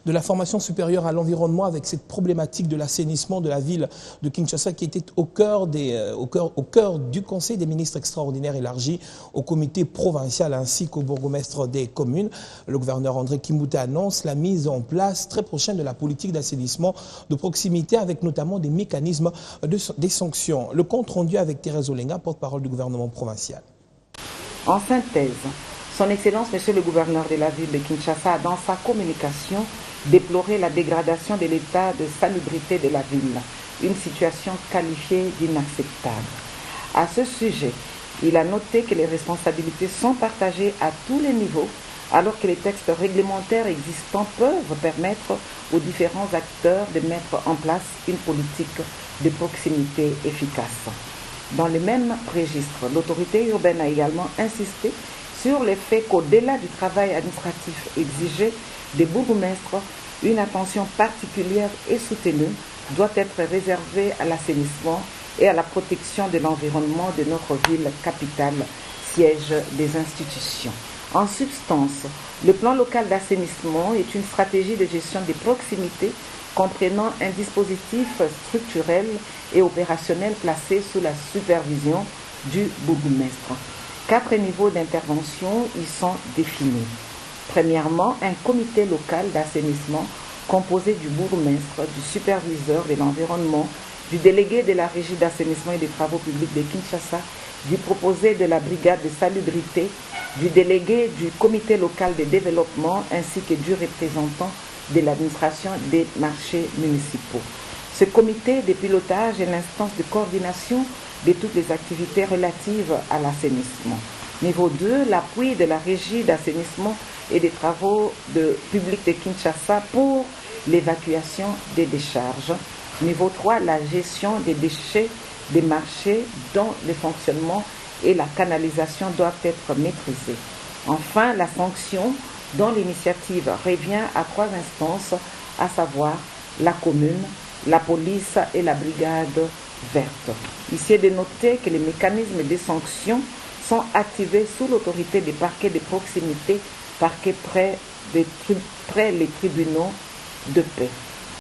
de la formation supérieure à l'environnement avec cette problématique de l'assainissement de la ville de Kinshasa qui était au cœur du Conseil des ministres extraordinaires élargi au comité provincial ainsi qu'au bourgmestre des communes. Le gouverneur André Kimbuta annonce la mise en place très prochaine de la politique d'assainissement de proximité avec notamment des mécanismes des sanctions. Le compte rendu avec Thérèse Olenga, porte-parole du gouvernement provincial. En synthèse, Son Excellence, Monsieur le gouverneur de la ville de Kinshasa, a dans sa communication déploré la dégradation de l'état de salubrité de la ville, une situation qualifiée d'inacceptable. À ce sujet, il a noté que les responsabilités sont partagées à tous les niveaux, alors que les textes réglementaires existants peuvent permettre aux différents acteurs de mettre en place une politique de proximité efficace. Dans le même registre, l'autorité urbaine a également insisté sur le fait qu'au-delà du travail administratif exigé des bourgmestres, une attention particulière et soutenue doit être réservée à l'assainissement et à la protection de l'environnement de notre ville capitale, siège des institutions. En substance, le plan local d'assainissement est une stratégie de gestion des proximités comprenant un dispositif structurel et opérationnel placé sous la supervision du bourgmestre. 4 niveaux d'intervention y sont définis. Premièrement, un comité local d'assainissement composé du bourgmestre, du superviseur de l'environnement, du délégué de la régie d'assainissement et des travaux publics de Kinshasa, du proposé de la brigade de salubrité, du délégué du comité local de développement ainsi que du représentant de l'administration des marchés municipaux. Ce comité de pilotage est l'instance de coordination de toutes les activités relatives à l'assainissement. Niveau 2, l'appui de la régie d'assainissement et des travaux publics de Kinshasa pour l'évacuation des décharges. Niveau 3, la gestion des déchets des marchés dont le fonctionnement et la canalisation doivent être maîtrisés. Enfin, la sanction dont l'initiative revient à 3 instances, à savoir la commune, la police et la brigade verte. Ici est de noter que les mécanismes de sanctions sont activés sous l'autorité des parquets de proximité, parquets près les tribunaux de paix.